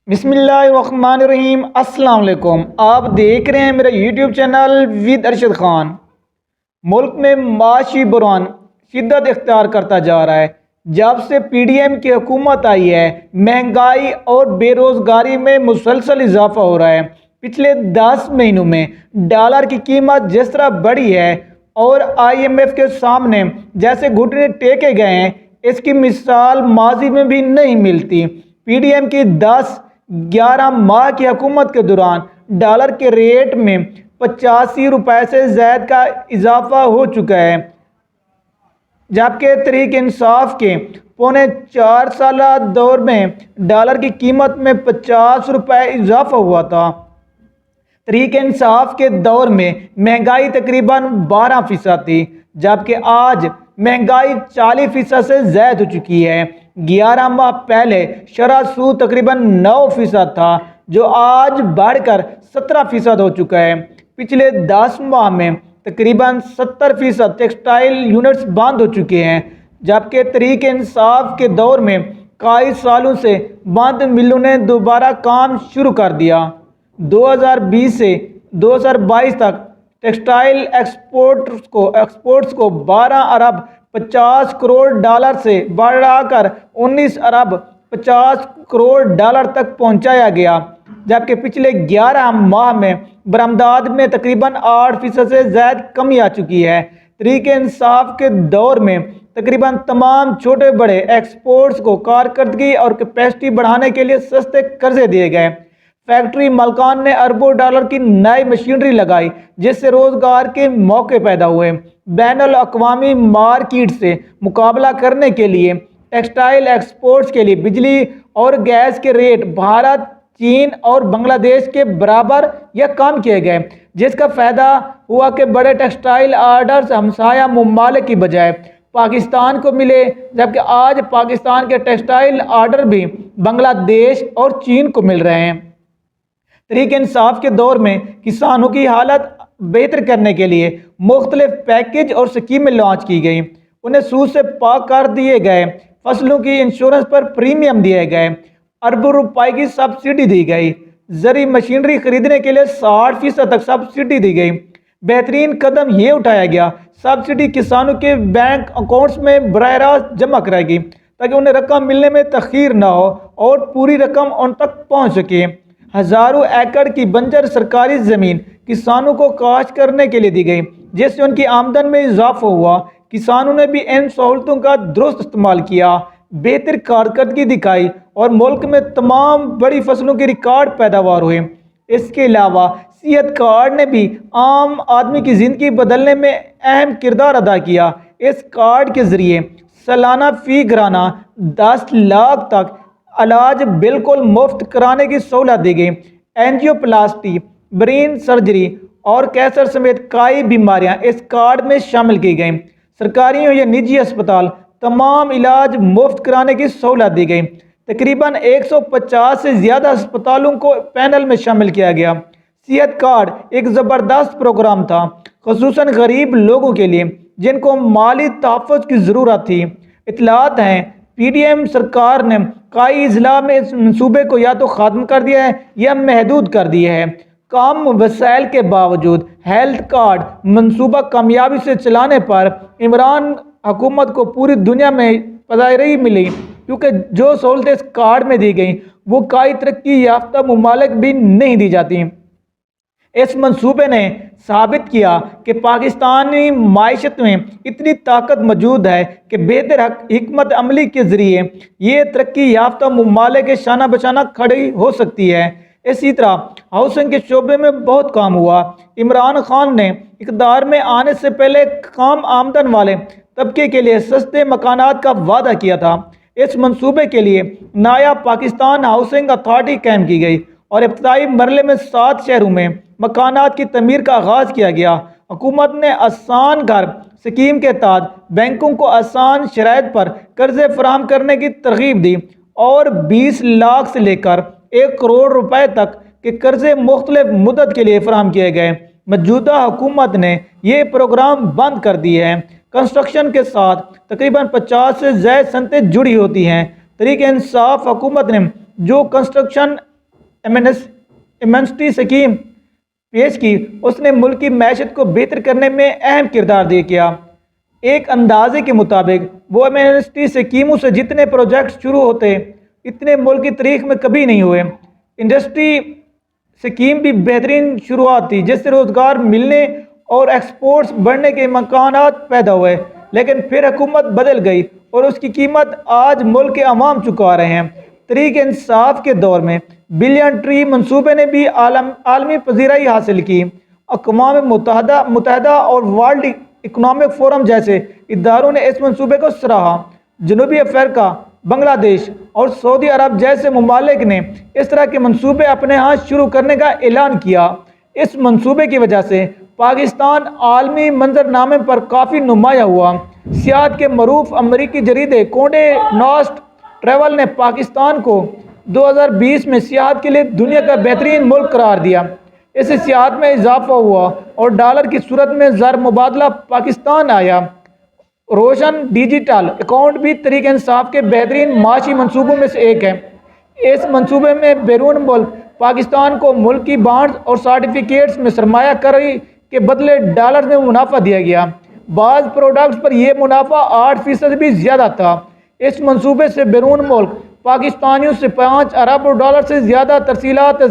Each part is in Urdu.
بسم اللہ الرحمن الرحیم۔ السلام علیکم، آپ دیکھ رہے ہیں میرا YouTube channel with Arshad Khan. ملک میں معاشی بحران شدت اختیار کرتا جا رہا ہے۔ جب سے پی ڈی ایم کی حکومت آئی ہے، مہنگائی اور بے روزگاری میں مسلسل اضافہ ہو رہا ہے۔ پچھلے 10 مہینوں میں ڈالر کی قیمت جس طرح بڑھی ہے اور آئی ایم ایف کے سامنے جیسے گھٹنے ٹیکے گئے ہیں، اس کی مثال ماضی میں بھی نہیں ملتی۔ پی ڈی ایم کی 11 ماہ کی حکومت کے دوران ڈالر کے ریٹ میں 85 روپے سے زائد کا اضافہ ہو چکا ہے، جبکہ تحریک انصاف کے پونے 4 سالہ دور میں ڈالر کی قیمت میں 50 روپے اضافہ ہوا تھا۔ تحریک انصاف کے دور میں مہنگائی تقریباً 12% تھی، جبکہ آج مہنگائی 40% سے زائد ہو چکی ہے۔ 11 ماہ پہلے شرح سود تقریباً 9% تھا، جو آج بڑھ کر 17% ہو چکا ہے۔ پچھلے 10 ماہ میں تقریباً 70% ٹیکسٹائل یونٹس بند ہو چکے ہیں، جبکہ تحریک انصاف کے دور میں کئی سالوں سے بند ملوں نے دوبارہ کام شروع کر دیا۔ 2020 سے 2022 تک ٹیکسٹائل ایکسپورٹس کو 12 ارب 50 کروڑ ڈالر سے بڑھا کر 19 ارب 50 کروڑ ڈالر تک پہنچایا گیا، جبکہ پچھلے 11 ماہ میں برآمدات میں تقریباً 8% سے زائد کمی آ چکی ہے۔ تحریک انصاف کے دور میں تقریباً تمام چھوٹے بڑے ایکسپورٹس کو کارکردگی اور کیپیسٹی بڑھانے کے لیے سستے قرضے دیے گئے۔ فیکٹری مالکان نے اربوں ڈالر کی نئی مشینری لگائی، جس سے روزگار کے موقع پیدا ہوئے۔ بین الاقوامی مارکیٹ سے مقابلہ کرنے کے لیے ٹیکسٹائل ایکسپورٹس کے لیے بجلی اور گیس کے ریٹ بھارت، چین اور بنگلہ دیش کے برابر یا کم کیے گئے، جس کا فائدہ ہوا کہ بڑے ٹیکسٹائل آرڈرز ہمسایہ ممالک کی بجائے پاکستان کو ملے، جبکہ آج پاکستان کے ٹیکسٹائل آرڈر بھی بنگلہ دیش اور چین کو مل رہے ہیں۔ تحریک انصاف کے دور میں کسانوں کی حالت بہتر کرنے کے لیے مختلف پیکیج اور اسکیمیں لانچ کی گئیں۔ انہیں سود سے پاک کر دیے گئے، فصلوں کی انشورنس پر پریمیم دیے گئے، اربوں روپے کی سبسڈی دی گئی، زرعی مشینری خریدنے کے لیے 60% تک سبسڈی دی گئی۔ بہترین قدم یہ اٹھایا گیا، سبسڈی کسانوں کے بینک اکاؤنٹس میں براہ راست جمع کرائے گی، تاکہ انہیں رقم ملنے میں تاخیر نہ ہو اور پوری رقم ان تک پہنچ سکے۔ ہزاروں ایکڑ کی بنجر سرکاری زمین کسانوں کو کاشت کرنے کے لیے دی گئی، جس سے ان کی آمدن میں اضافہ ہوا۔ کسانوں نے بھی ان سہولتوں کا درست استعمال کیا، بہتر کارکردگی دکھائی اور ملک میں تمام بڑی فصلوں کی ریکارڈ پیداوار ہوئی۔ اس کے علاوہ صحت کارڈ نے بھی عام آدمی کی زندگی بدلنے میں اہم کردار ادا کیا۔ اس کارڈ کے ذریعے سالانہ فی گھرانہ 10 لاکھ تک علاج بالکل مفت کرانے کی سہولت دی گئی۔ اینجیو پلاسٹی، برین سرجری اور کینسر سمیت کئی بیماریاں اس کارڈ میں شامل کی گئیں۔ سرکاری ہو یا نجی اسپتال، تمام علاج مفت کرانے کی سہولت دی گئی۔ تقریباً 150 سے زیادہ اسپتالوں کو پینل میں شامل کیا گیا۔ صحت کارڈ ایک زبردست پروگرام تھا، خصوصاً غریب لوگوں کے لیے جن کو مالی تحفظ کی ضرورت تھی۔ اطلاعات ہیں پی ڈی ایم سرکار نے کئی اضلاع میں اس منصوبے کو یا تو ختم کر دیا ہے یا محدود کر دیا ہے۔ کم وسائل کے باوجود ہیلتھ کارڈ منصوبہ کامیابی سے چلانے پر عمران حکومت کو پوری دنیا میں پذیرائی ملی، کیونکہ جو سہولتیں اس کارڈ میں دی گئیں وہ کئی ترقی یافتہ ممالک بھی نہیں دی جاتی۔ اس منصوبے نے ثابت کیا کہ پاکستانی معیشت میں اتنی طاقت موجود ہے کہ بہتر حکمت عملی کے ذریعے یہ ترقی یافتہ ممالک کے شانہ بشانہ کھڑی ہو سکتی ہے۔ اسی طرح ہاؤسنگ کے شعبے میں بہت کام ہوا۔ عمران خان نے اقتدار میں آنے سے پہلے کم آمدن والے طبقے کے لیے سستے مکانات کا وعدہ کیا تھا۔ اس منصوبے کے لیے نیا پاکستان ہاؤسنگ اتھارٹی قائم کی گئی اور ابتدائی مرحلے میں 7 شہروں میں مکانات کی تعمیر کا آغاز کیا گیا۔ حکومت نے آسان گھر اسکیم کے تحت بینکوں کو آسان شرائط پر قرضے فراہم کرنے کی ترغیب دی اور 20 لاکھ سے لے کر 1 کروڑ روپے تک کے قرضے مختلف مدت کے لیے فراہم کیے گئے۔ موجودہ حکومت نے یہ پروگرام بند کر دیے ہیں۔ کنسٹرکشن کے ساتھ تقریباً 50 سے زائد صنعتیں جڑی ہوتی ہیں۔ تحریک انصاف حکومت نے جو کنسٹرکشن ایمنسٹی اسکیم پیش کی، اس نے ملک کی معیشت کو بہتر کرنے میں اہم کردار ادا کیا۔ ایک اندازے کے مطابق وہ ایمنسٹی اسکیموں سے جتنے پروجیکٹ شروع ہوتے اتنے ملک کی تاریخ میں کبھی نہیں ہوئے۔ انڈسٹری اسکیم بھی بہترین شروعات تھی جس سے روزگار ملنے اور ایکسپورٹس بڑھنے کے امکانات پیدا ہوئے، لیکن پھر حکومت بدل گئی اور اس کی قیمت آج ملک کے عوام چکا رہے ہیں۔ تحریک انصاف کے دور میں بلین ٹری منصوبے نے بھی عالمی پذیرائی حاصل کی۔ اقوام متحدہ اور ورلڈ اکنامک فورم جیسے اداروں نے اس منصوبے کو سراہا۔ جنوبی افریقہ، بنگلہ دیش اور سعودی عرب جیسے ممالک نے اس طرح کے منصوبے اپنے ہاں شروع کرنے کا اعلان کیا۔ اس منصوبے کی وجہ سے پاکستان عالمی منظرنامے پر کافی نمایاں ہوا۔ سیاحت کے معروف امریکی جریدے کونڈے ناسٹ ٹریول نے پاکستان کو 2020 میں سیاحت کے لیے دنیا کا بہترین ملک قرار دیا۔ اس سے سیاحت میں اضافہ ہوا اور ڈالر کی صورت میں زر مبادلہ پاکستان آیا۔ روشن ڈیجیٹل اکاؤنٹ بھی تحریک انصاف کے بہترین معاشی منصوبوں میں سے ایک ہے۔ اس منصوبے میں بیرون ملک پاکستان کو ملکی بانڈز اور سرٹیفکیٹس میں سرمایہ کاری کے بدلے ڈالر میں منافع دیا گیا۔ بعض پروڈکٹس پر یہ منافع 8% بھی زیادہ تھا۔ اس منصوبے سے بیرون ملک پاکستانیوں سے 5 ارب ڈالر سے زیادہ ترسیلات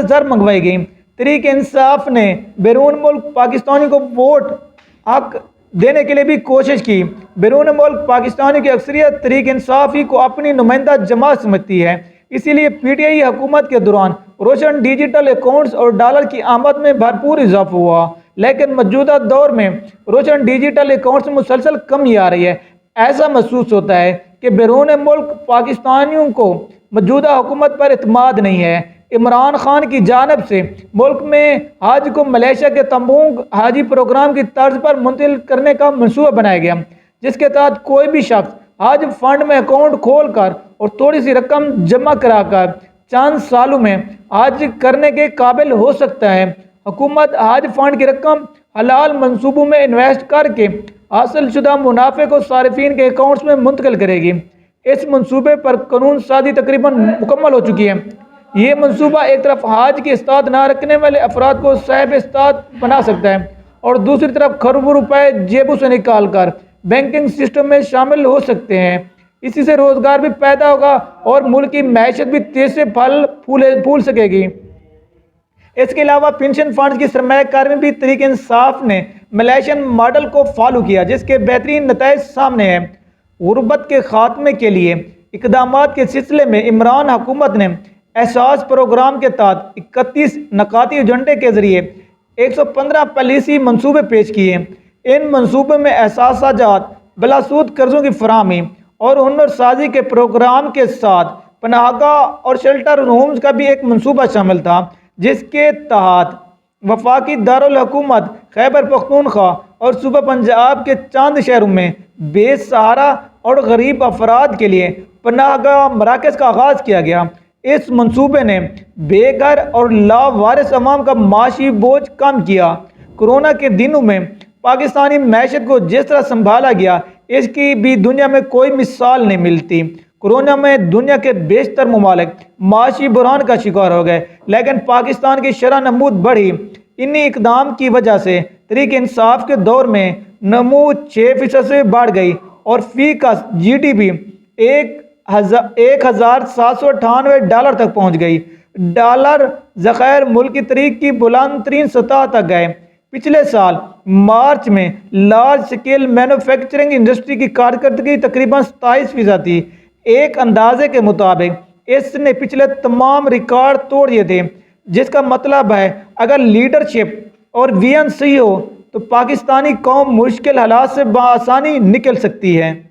زر منگوائی گئیں۔ تحریک انصاف نے بیرون ملک پاکستانی کو ووٹ حق دینے کے لیے بھی کوشش کی۔ بیرون ملک پاکستانی کی اکثریت تحریک انصاف ہی کو اپنی نمائندہ جماعت سمجھتی ہے، اسی لیے پی ٹی آئی حکومت کے دوران روشن ڈیجیٹل اکاؤنٹس اور ڈالر کی آمد میں بھرپور اضافہ ہوا، لیکن موجودہ دور میں روشن ڈیجیٹل اکاؤنٹس میں مسلسل کمی آ رہی ہے۔ ایسا محسوس ہوتا ہے کہ بیرون ملک پاکستانیوں کو موجودہ حکومت پر اعتماد نہیں ہے۔ عمران خان کی جانب سے ملک میں حج کو ملیشیا کے تمونگ حاجی پروگرام کی طرز پر منتقل کرنے کا منصوبہ بنایا گیا، جس کے تحت کوئی بھی شخص حج فنڈ میں اکاؤنٹ کھول کر اور تھوڑی سی رقم جمع کرا کر چند سالوں میں حج کرنے کے قابل ہو سکتا ہے۔ حکومت حج فنڈ کی رقم حلال منصوبوں میں انویسٹ کر کے حاصل شدہ منافع کو صارفین کے اکاؤنٹس میں منتقل کرے گی۔ اس منصوبے پر قانون سازی تقریباً مکمل ہو چکی ہے۔ یہ منصوبہ ایک طرف حج کی استطاعت نہ رکھنے والے افراد کو صاحب استطاعت بنا سکتا ہے اور دوسری طرف کروڑوں روپے جیبوں سے نکال کر بینکنگ سسٹم میں شامل ہو سکتے ہیں۔ اسی سے روزگار بھی پیدا ہوگا اور ملک کی معیشت بھی تیز سے پھول سکے گی۔ اس کے علاوہ پینشن فنڈز کی سرمایہ کاری میں بھی تحریک انصاف نے ملیشین ماڈل کو فالو کیا، جس کے بہترین نتائج سامنے ہیں۔ غربت کے خاتمے کے لیے اقدامات کے سلسلے میں عمران حکومت نے احساس پروگرام کے تحت 31 نکاتی ایجنڈے کے ذریعے 115 پالیسی منصوبے پیش کیے۔ ان منصوبوں میں احساسہ جات، بلا سود قرضوں کی فراہمی اور ہنر سازی کے پروگرام کے ساتھ پناہ گاہ اور شیلٹر ہومز کا بھی ایک منصوبہ شامل تھا، جس کے تحت وفاقی دارالحکومت خیبر پختونخوا اور صوبہ پنجاب کے چند شہروں میں بے سہارا اور غریب افراد کے لیے پناہ گاہ مراکز کا آغاز کیا گیا۔ اس منصوبے نے بے گھر اور لاوارث عوام کا معاشی بوجھ کم کیا۔ کورونا کے دنوں میں پاکستانی معیشت کو جس طرح سنبھالا گیا، اس کی بھی دنیا میں کوئی مثال نہیں ملتی۔ کورونا میں دنیا کے بیشتر ممالک معاشی بحران کا شکار ہو گئے، لیکن پاکستان کی شرح نمود بڑھی۔ انہی اقدام کی وجہ سے تحریک انصاف کے دور میں نمو 6% سے بڑھ گئی اور فی کس جی ڈی پی 1798 ڈالر تک پہنچ گئی۔ ڈالر ذخائر ملکی تحریک کی بلند ترین سطح تک گئے۔ پچھلے سال مارچ میں لارج سکیل مینوفیکچرنگ انڈسٹری کی کارکردگی تقریباً 27% تھی۔ ایک اندازے کے مطابق اس نے پچھلے تمام ریکارڈ توڑ دیے تھے، جس کا مطلب ہے اگر لیڈرشپ اور ویژن صحیح ہو تو پاکستانی قوم مشکل حالات سے بآسانی نکل سکتی ہے۔